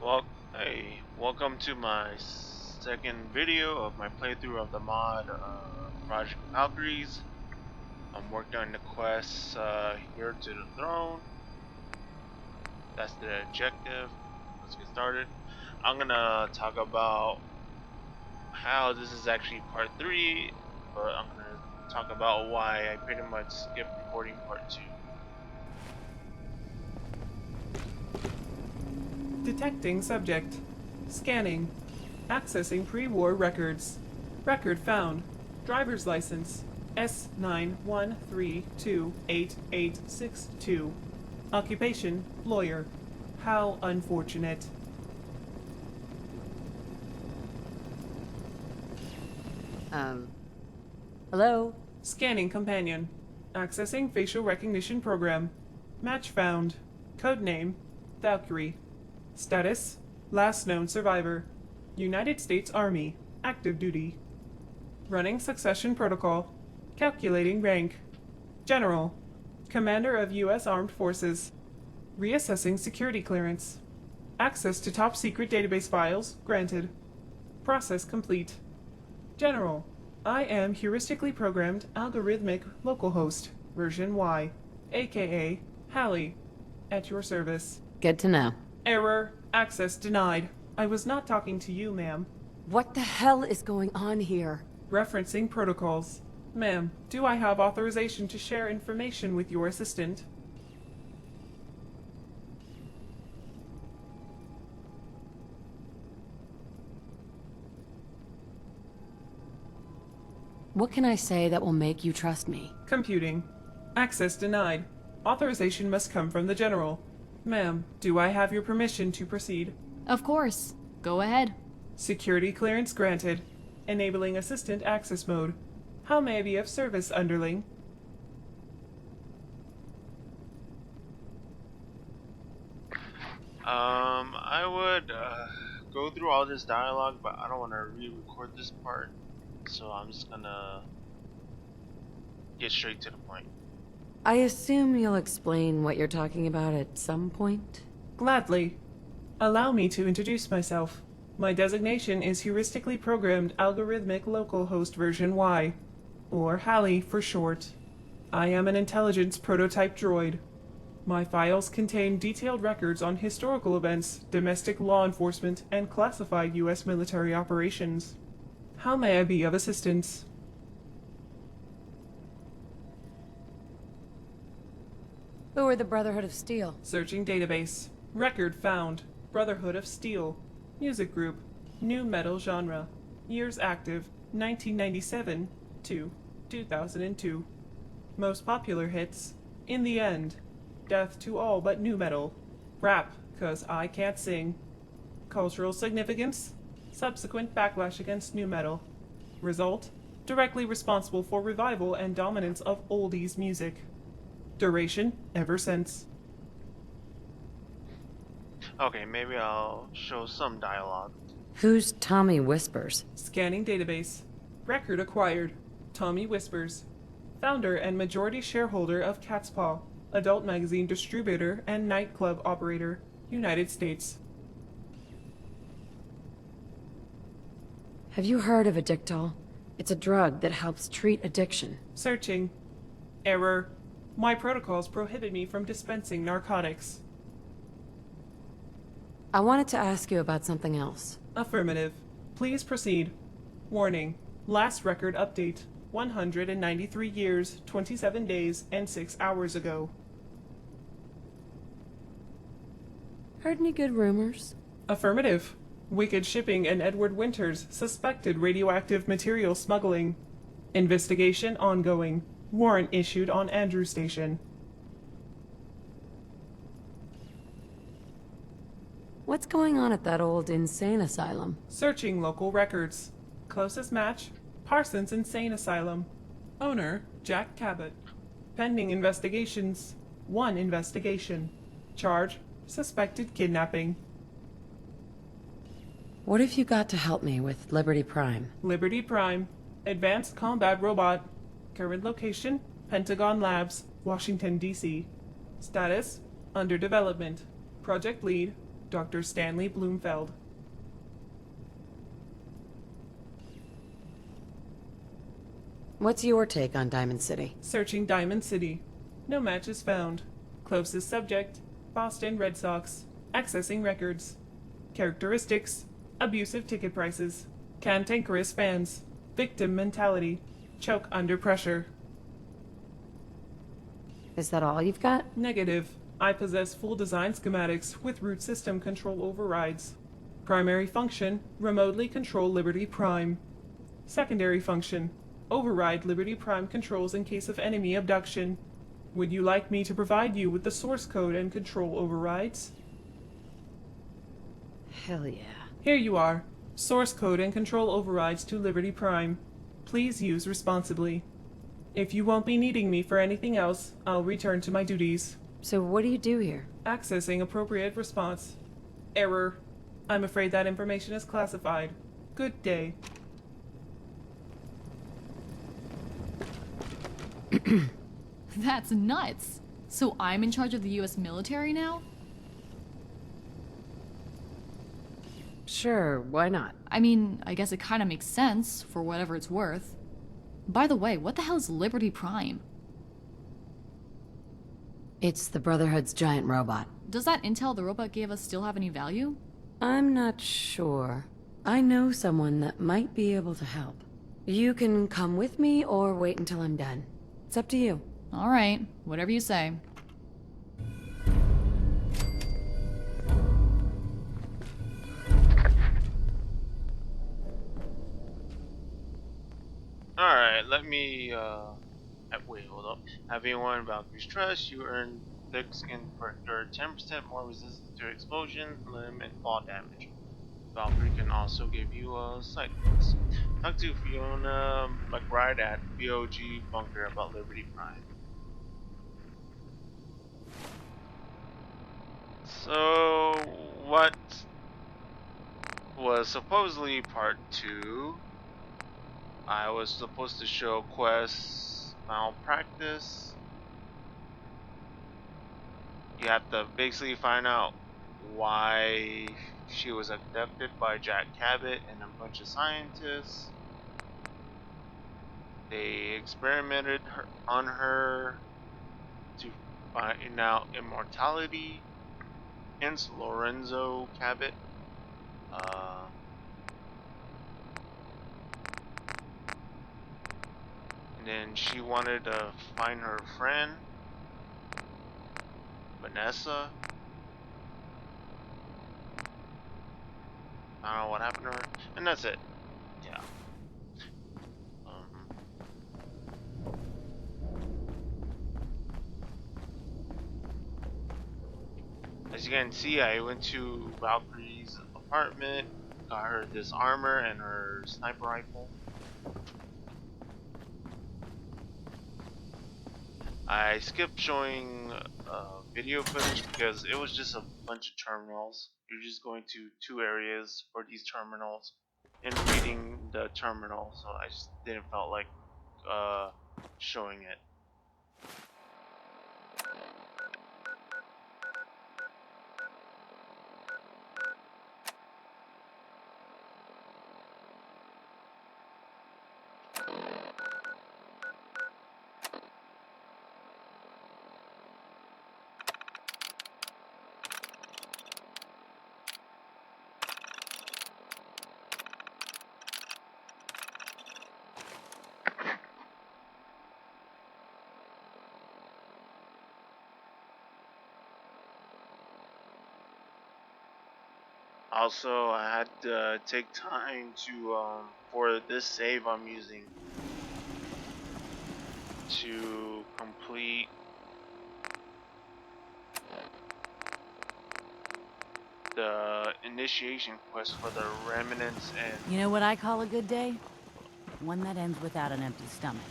Well, hey, welcome to my second video of my playthrough of the mod Project Valkyries. I'm working on the quest Heir to the throne. That's the objective. Let's get started. I'm gonna talk about how this is actually part 3, but I'm gonna talk about why I pretty much skipped recording part 2. Detecting subject. Scanning. Accessing pre-war records. Record found. Driver's license. S913288862. Occupation, lawyer. How unfortunate. Hello? Scanning companion. Accessing facial recognition program. Match found. Codename, Valkyrie. Status, last known survivor. United States Army, active duty. Running succession protocol. Calculating rank. General, Commander of U.S. Armed Forces. Reassessing security clearance. Access to top secret database files granted. Process complete. General, I am heuristically programmed algorithmic localhost, version Y, aka Hallie, at your service. Good to know. Error, access denied. I was not talking to you, ma'am. What the hell is going on here? Referencing protocols. Ma'am, do I have authorization to share information with your assistant? What can I say that will make you trust me? Computing. Access denied. Authorization must come from the General. Ma'am, do I have your permission to proceed? Of course. Go ahead. Security clearance granted. Enabling assistant access mode. How may I be of service, underling? I would go through all this dialogue, but I don't want to re-record this part, so I'm just gonna get straight to the point. I assume you'll explain what you're talking about at some point? Gladly. Allow me to introduce myself. My designation is heuristically programmed algorithmic localhost version Y, or Hallie for short. I am an intelligence prototype droid. My files contain detailed records on historical events, domestic law enforcement, and classified U.S. military operations. How may I be of assistance? Who are the Brotherhood of Steel? Searching database. Record found. Brotherhood of Steel. Music group. New metal genre. Years active 1997 to 2002. Most popular hits. In the End. Death to all but new metal. Rap, 'cause I can't sing. Cultural significance. Subsequent backlash against new metal. Result. Directly responsible for revival and dominance of oldies music. Duration, ever since. Okay, maybe I'll show some dialogue. Who's Tommy Whispers? Scanning database. Record acquired. Tommy Whispers. Founder and majority shareholder of Cat's Paw, adult magazine distributor and nightclub operator, United States. Have you heard of Addictol? It's a drug that helps treat addiction. Searching. Error. My protocols prohibit me from dispensing narcotics. I wanted to ask you about something else. Affirmative. Please proceed. Warning. Last record update. 193 years, 27 days, and 6 hours ago. Heard any good rumors? Affirmative. Wicked Shipping and Edward Winters suspected radioactive material smuggling. Investigation ongoing. Warrant issued on Andrew Station. What's going on at that old insane asylum? Searching local records. Closest match, Parsons Insane Asylum. Owner, Jack Cabot. Pending investigations. 1 investigation. Charge, suspected kidnapping. What have you got to help me with Liberty Prime? Liberty Prime. Advanced combat robot. Current location, Pentagon Labs, Washington, D.C. Status, under development. Project lead, Dr. Stanley Bloomfeld. What's your take on Diamond City? Searching Diamond City. No matches found. Closest subject, Boston Red Sox. Accessing records. Characteristics, abusive ticket prices. Cantankerous fans. Victim mentality. Choke under pressure. Is that all you've got? Negative. I possess full design schematics with root system control overrides. Primary function, remotely control Liberty Prime. Secondary function, override Liberty Prime controls in case of enemy abduction. Would you like me to provide you with the source code and control overrides? Hell yeah. Here you are. Source code and control overrides to Liberty Prime. Please use responsibly. If you won't be needing me for anything else, I'll return to my duties. So what do you do here? Accessing appropriate response. Error. I'm afraid that information is classified. Good day. That's nuts. So I'm in charge of the US military now? Sure, why not? I mean, I guess it kind of makes sense, for whatever it's worth. By the way, what the hell is Liberty Prime? It's the Brotherhood's giant robot. Does that intel the robot gave us still have any value? I'm not sure. I know someone that might be able to help. You can come with me or wait until I'm done. It's up to you. Alright, whatever you say. Alright, let me, wait, hold up. Having won Valkyrie's trust, you earn thick skin for 10% more resistance to explosion, limb, and fall damage. Valkyrie can also give you a side quest. Talk to Fiona McBride at BOG Bunker about Liberty Prime. So, what was supposedly part 2, I was supposed to show quests malpractice. You have to basically find out why she was abducted by Jack Cabot and a bunch of scientists. They experimented on her to find out immortality. Hence Lorenzo Cabot. And then she wanted to find her friend, Vanessa. I don't know what happened to her. And that's it. Yeah. As you can see, I went to Valkyrie's apartment, got her this armor and her sniper rifle. I skipped showing video footage because it was just a bunch of terminals. You're just going to 2 areas for these terminals and reading the terminal, so I just didn't felt like showing it. Also, I had to take time to for this save I'm using to complete the initiation quest for the remnants and You know what I call a good day? One that ends without an empty stomach.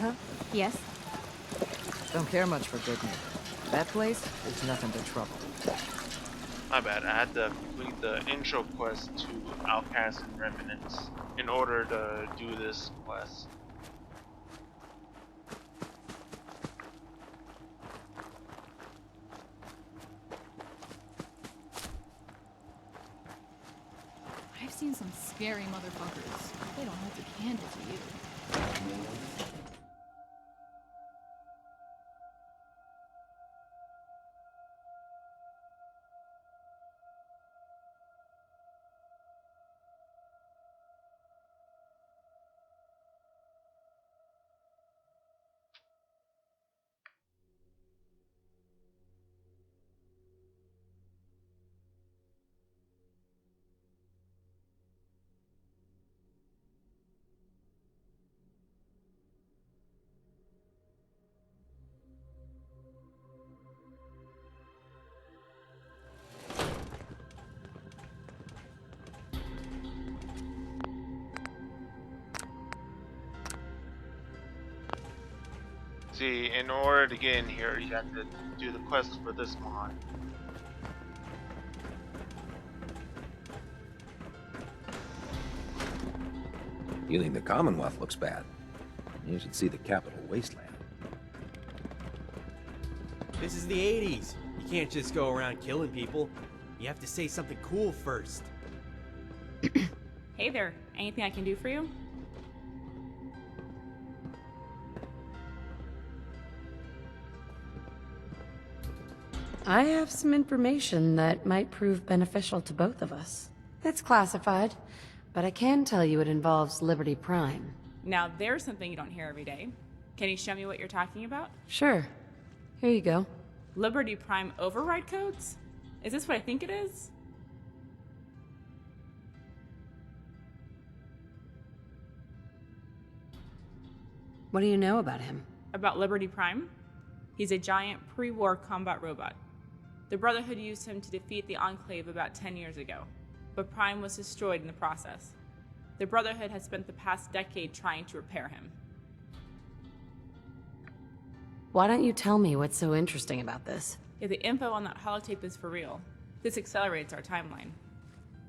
Huh? Yes? Don't care much for good news. That place is nothing but trouble. my bad, I had to complete the intro quest to Outcasts and Remnants in order to do this quest. seen some scary motherfuckers. They don't hold a candle to you. See, in order to get in here, you have to do the quest for this mod. You think the Commonwealth looks bad? You should see the capital wasteland. This is the 80s. You can't just go around killing people. You have to say something cool first. Hey there, anything I can do for you? I have some information that might prove beneficial to both of us. It's classified, but I can tell you it involves Liberty Prime. Now there's something you don't hear every day. Can you show me what you're talking about? Sure. Here you go. Liberty Prime override codes? Is this what I think it is? What do you know about him? About Liberty Prime? He's a giant pre-war combat robot. The Brotherhood used him to defeat the Enclave about 10 years ago, but Prime was destroyed in the process. The Brotherhood has spent the past decade trying to repair him. Why don't you tell me what's so interesting about this? If the info on that holotape is for real, this accelerates our timeline.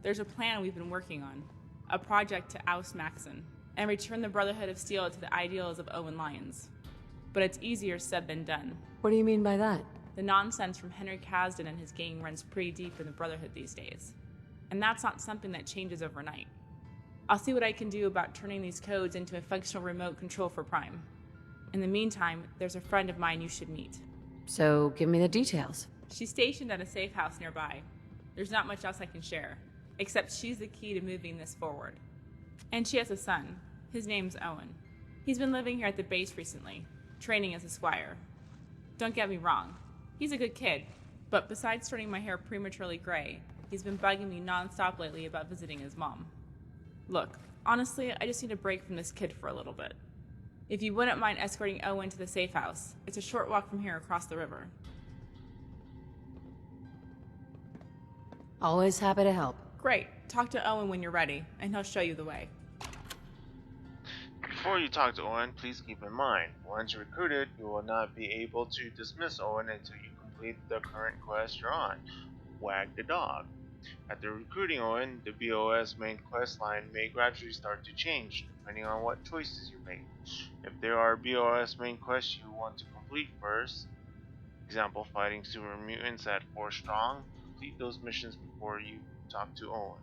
There's a plan we've been working on, a project to oust Maxon and return the Brotherhood of Steel to the ideals of Owen Lyons. But it's easier said than done. What do you mean by that? The nonsense from Henry Kasdan and his gang runs pretty deep in the Brotherhood these days. And that's not something that changes overnight. I'll see what I can do about turning these codes into a functional remote control for Prime. In the meantime, there's a friend of mine you should meet. So, give me the details. She's stationed at a safe house nearby. There's not much else I can share, except she's the key to moving this forward. And she has a son. His name's Owen. He's been living here at the base recently, training as a squire. Don't get me wrong, he's a good kid, but besides turning my hair prematurely gray, he's been bugging me non-stop lately about visiting his mom. Look, honestly, I just need a break from this kid for a little bit. If you wouldn't mind escorting Owen to the safe house, it's a short walk from here across the river. Always happy to help. Great, talk to Owen when you're ready, and he'll show you the way. Before you talk to Owen, please keep in mind, once recruited, you will not be able to dismiss Owen until you complete the current quest you're on, Wag the Dog. After recruiting Owen, the BOS main quest line may gradually start to change, depending on what choices you make. If there are BOS main quests you want to complete first, example fighting super mutants at 4 strong, complete those missions before you talk to Owen.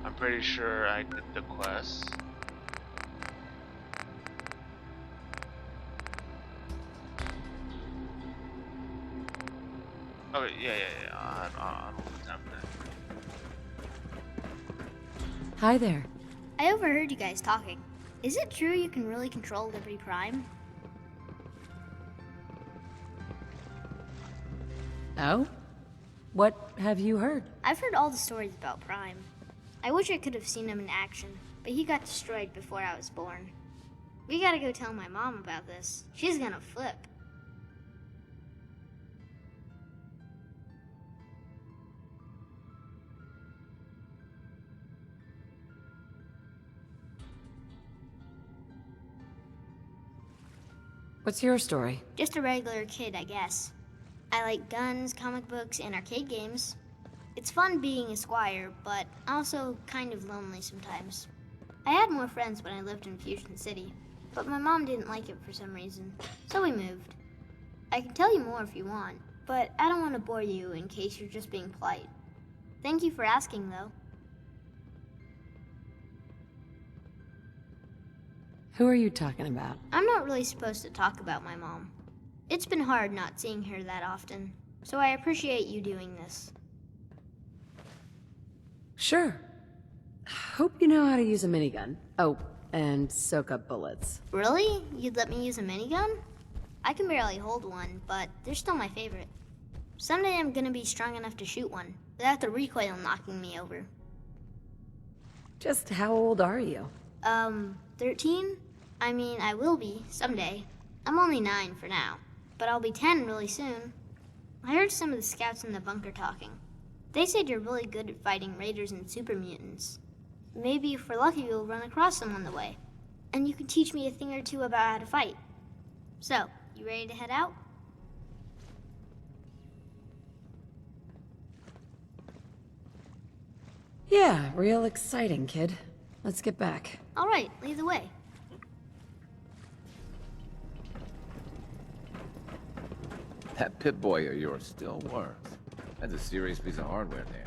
I'm pretty sure I did the quest. Okay, yeah. I don't have that. Hi there. I overheard you guys talking. Is it true you can really control Liberty Prime? Oh? What have you heard? I've heard all the stories about Prime. I wish I could have seen him in action, but he got destroyed before I was born. We gotta go tell my mom about this. She's gonna flip. What's your story? Just a regular kid, I guess. I like guns, comic books, and arcade games. It's fun being a squire, but also kind of lonely sometimes. I had more friends when I lived in Fusion City, but my mom didn't like it for some reason, so we moved. I can tell you more if you want, but I don't want to bore you in case you're just being polite. Thank you for asking, though. Who are you talking about? I'm not really supposed to talk about my mom. It's been hard not seeing her that often, so I appreciate you doing this. Sure. Hope you know how to use a minigun. Oh, and soak up bullets. Really? You'd let me use a minigun? I can barely hold one, but they're still my favorite. Someday I'm gonna be strong enough to shoot one, without the recoil knocking me over. Just how old are you? 13? I mean, I will be, someday. I'm only 9 for now, but I'll be 10 really soon. I heard some of the scouts in the bunker talking. They said you're really good at fighting raiders and super mutants. Maybe if we're lucky we'll run across them on the way. And you can teach me a thing or two about how to fight. So, you ready to head out? Yeah, real exciting, kid. Let's get back. All right, lead the way. That Pip-Boy of yours still works. That's a serious piece of hardware there.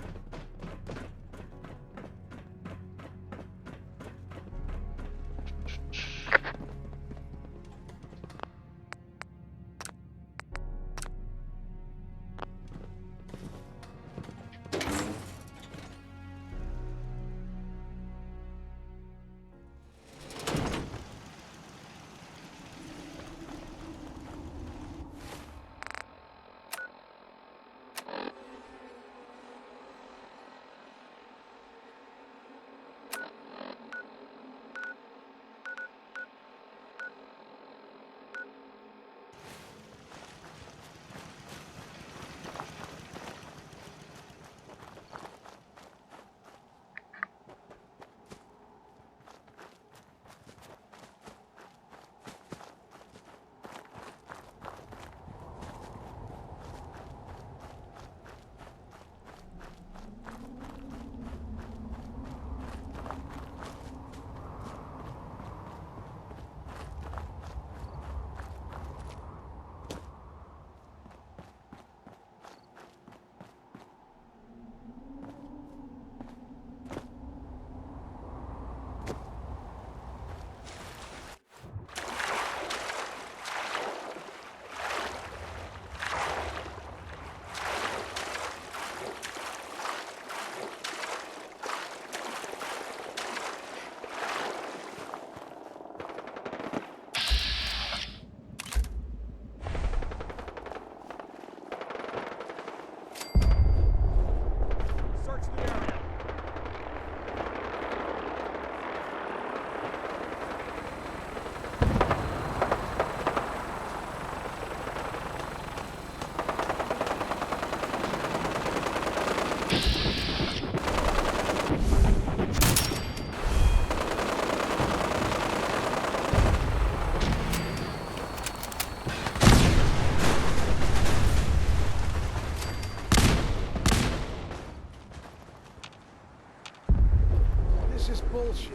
This is bullshit.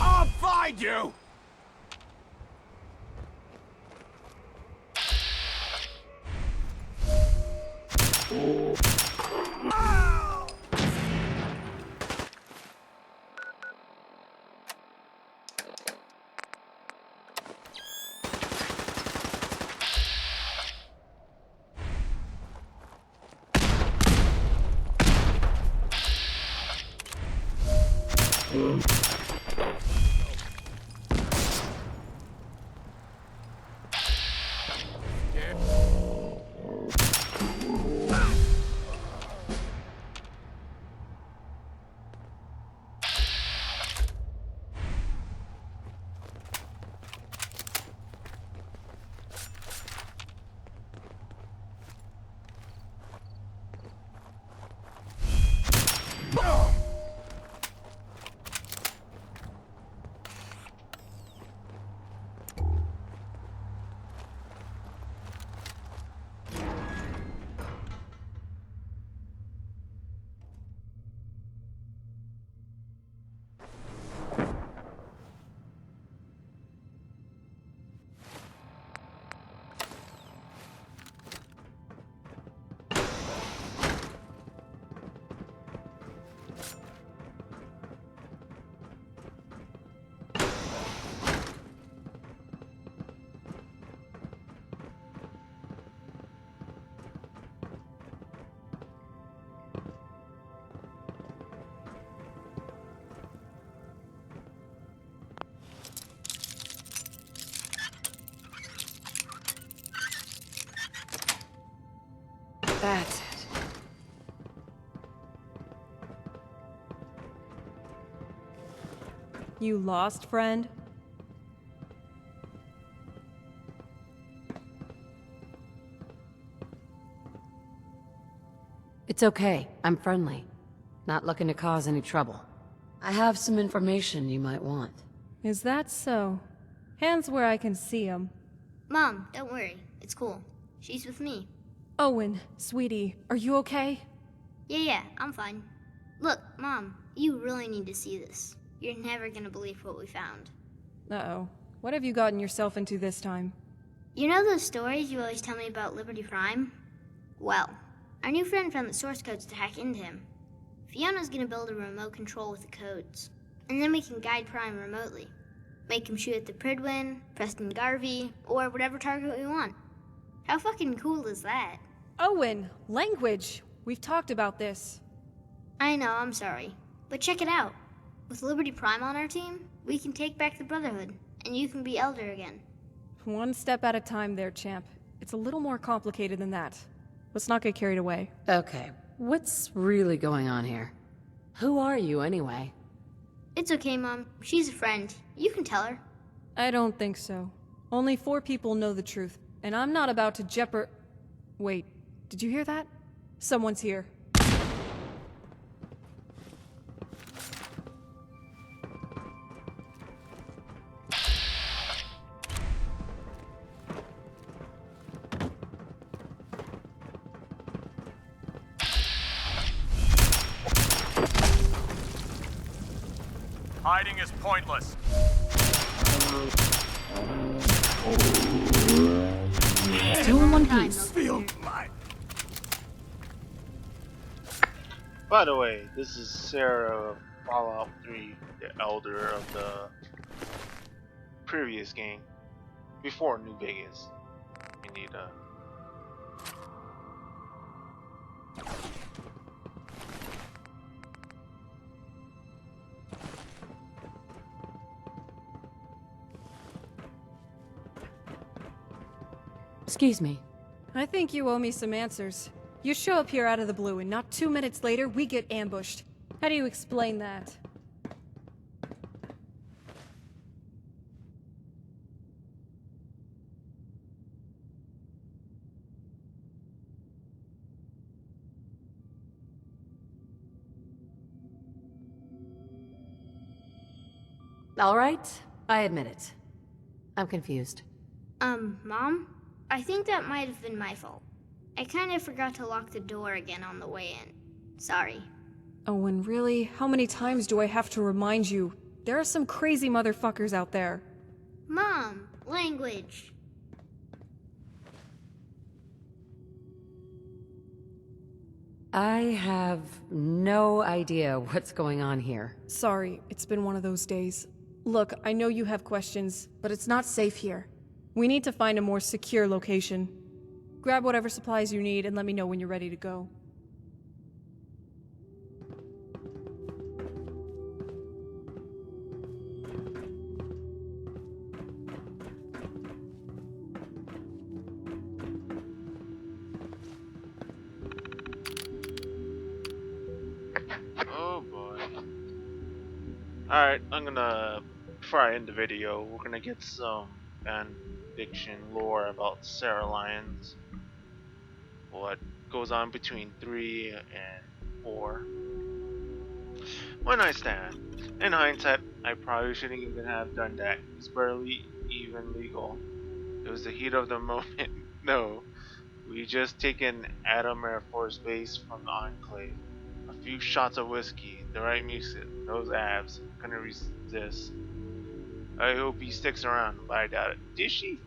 I'll find you! That's it. You lost, friend? It's okay. I'm friendly. Not looking to cause any trouble. I have some information you might want. Is that so? Hands where I can see 'em. Mom, don't worry. It's cool. She's with me. Owen, sweetie, are you okay? Yeah, I'm fine. Look, Mom, you really need to see this. You're never gonna believe what we found. Uh-oh. What have you gotten yourself into this time? You know those stories you always tell me about Liberty Prime? Well, our new friend found the source codes to hack into him. Fiona's gonna build a remote control with the codes, and then we can guide Prime remotely. Make him shoot at the Pridwin, Preston Garvey, or whatever target we want. How fucking cool is that? Owen, language! We've talked about this. I know, I'm sorry. But check it out. With Liberty Prime on our team, we can take back the Brotherhood, and you can be Elder again. One step at a time there, champ. It's a little more complicated than that. Let's not get carried away. Okay, what's really going on here? Who are you, anyway? It's okay, Mom. She's a friend. You can tell her. I don't think so. Only 4 people know the truth, and I'm not about to Wait, did you hear that? Someone's here. Hiding is pointless. Two in one piece. By the way, this is Sarah of Fallout 3, the elder of the previous game, before New Vegas. We need a... Excuse me. I think you owe me some answers. You show up here out of the blue, and not 2 minutes later, we get ambushed. How do you explain that? All right, I admit it. I'm confused. Mom? I think that might have been my fault. I kind of forgot to lock the door again on the way in. Sorry. Owen, really? How many times do I have to remind you? There are some crazy motherfuckers out there. Mom, language. I have no idea what's going on here. Sorry, it's been one of those days. Look, I know you have questions, but it's not safe here. We need to find a more secure location. Grab whatever supplies you need and let me know when you're ready to go. Oh boy. Alright, before I end the video, we're gonna get some fan fiction lore about Sarah Lyons. What goes on between 3 and 4. One night stand. In hindsight, I probably shouldn't even have done that. It's barely even legal. It was the heat of the moment. No. We just taken Adam Air Force Base from the Enclave. A few shots of whiskey, the right music, those abs, couldn't resist. I hope he sticks around, but I doubt it. Did she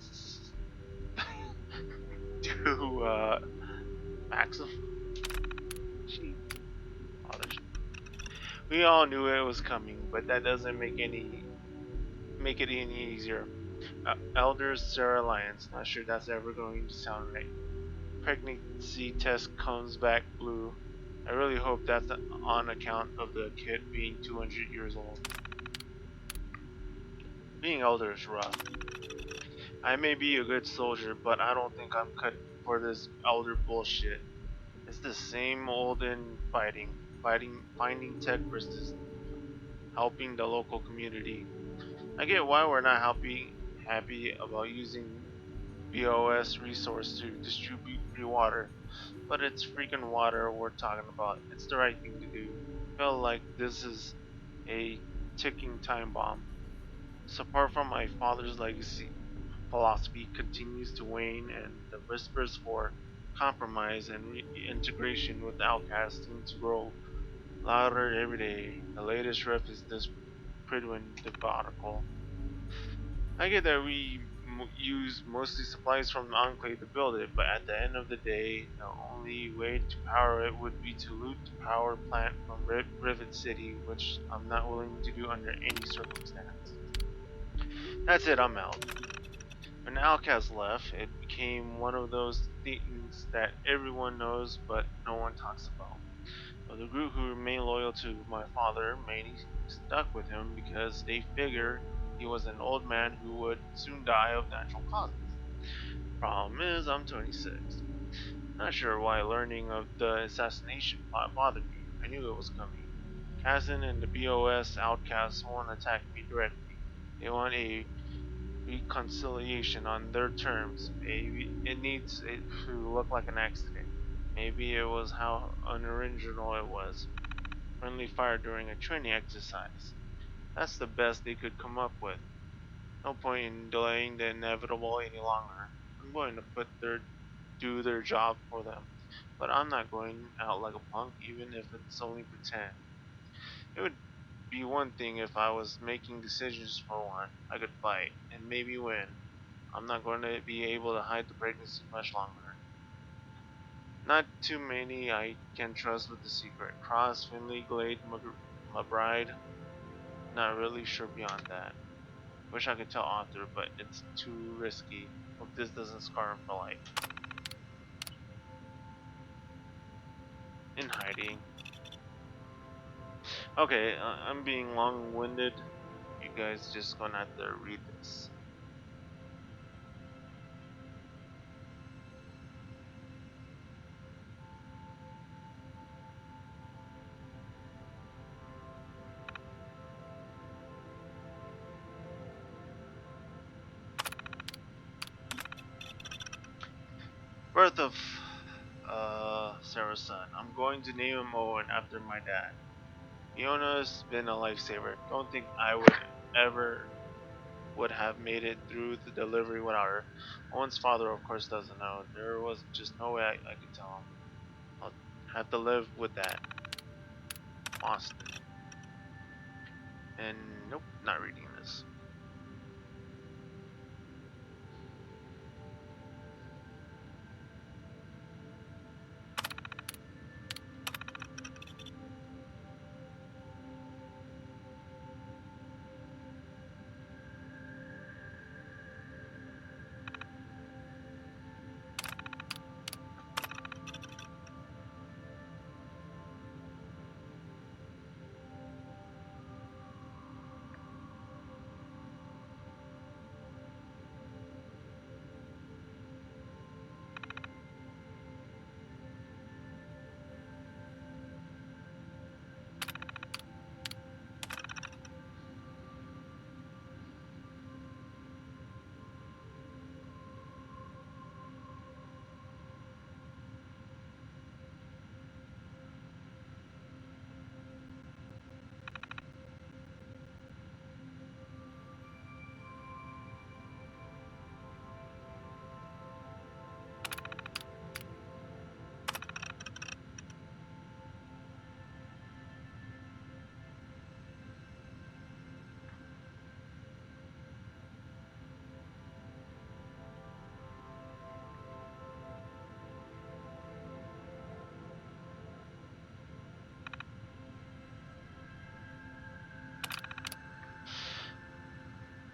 do Maxim? We all knew it was coming, but that doesn't make it any easier. Elder Sarah Lyons, not sure that's ever going to sound right. Pregnancy test comes back blue. I really hope that's on account of the kid being 200 years old. Being elder is rough. I may be a good soldier, but I don't think I'm cut for this elder bullshit. It's the same old in finding tech versus helping the local community. I get why we're not happy about using BOS resource to distribute free water, but it's freaking water we're talking about. It's the right thing to do. I feel like this is a ticking time bomb. So apart from my father's legacy, philosophy continues to wane, and the whispers for compromise and reintegration with outcasts seem to grow louder every day. The latest riff is this Pridwin debacle. I get that we use mostly supplies from the Enclave to build it, but at the end of the day, the only way to power it would be to loot the power plant from Rivet City, which I'm not willing to do under any circumstance. That's it, I'm out. When Outcast left, it became one of those things that everyone knows but no one talks about. But the group who remained loyal to my father mainly stuck with him because they figured he was an old man who would soon die of natural causes. Problem is, I'm 26. Not sure why learning of the assassination plot bothered me. I knew it was coming. Kazan and the BOS outcasts won't attack me directly. They want a reconciliation on their terms. Maybe it needs it to look like an accident. Maybe it was how unoriginal it was. Friendly fire during a training exercise. That's the best they could come up with. No point in delaying the inevitable any longer. I'm going to do their job for them. But I'm not going out like a punk, even if it's only pretend. It would be one thing if I was making decisions for one. I could fight, and maybe win. I'm not going to be able to hide the pregnancy much longer. Not too many I can trust with the secret. Cross, Finley, Glade, McBride. Not really sure beyond that. Wish I could tell Arthur, but it's too risky. Hope this doesn't scar him for life. In hiding. Okay, I'm being long-winded. You guys just gonna have to read this. Birth of Sarah's son. I'm going to name him Owen after my dad. Fiona's been a lifesaver. Don't think I would have made it through the delivery without her. Owen's father, of course, doesn't know. There was just no way I could tell him. I'll have to live with that. Austin. And nope, not reading this.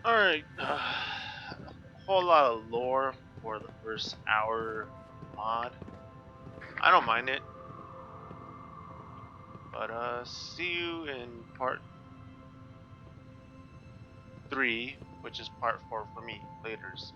Alright, whole lot of lore for the first hour mod. I don't mind it. But see you in part 3, which is part 4 for me, laters.